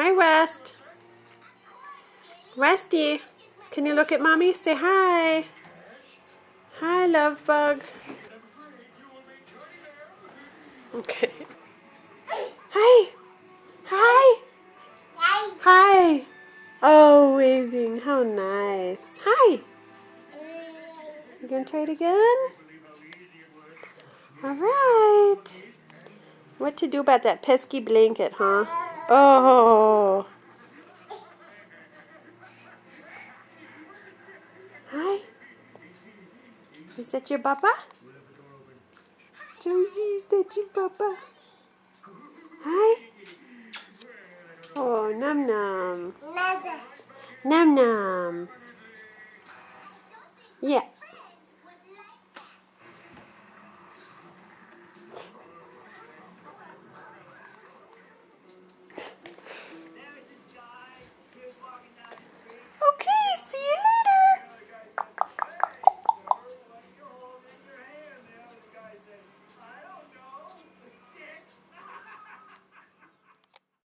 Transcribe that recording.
Hi, West. Westy, can you look at Mommy? Say hi. Hi, love bug. Okay. Hi. Hi. Hi. Oh, waving. How nice. Hi. You gonna try it again? All right. What to do about that pesky blanket, huh? Oh. Hi. Is that your papa? Josie, is that your papa? Hi. Oh, num num. Num num. Yeah.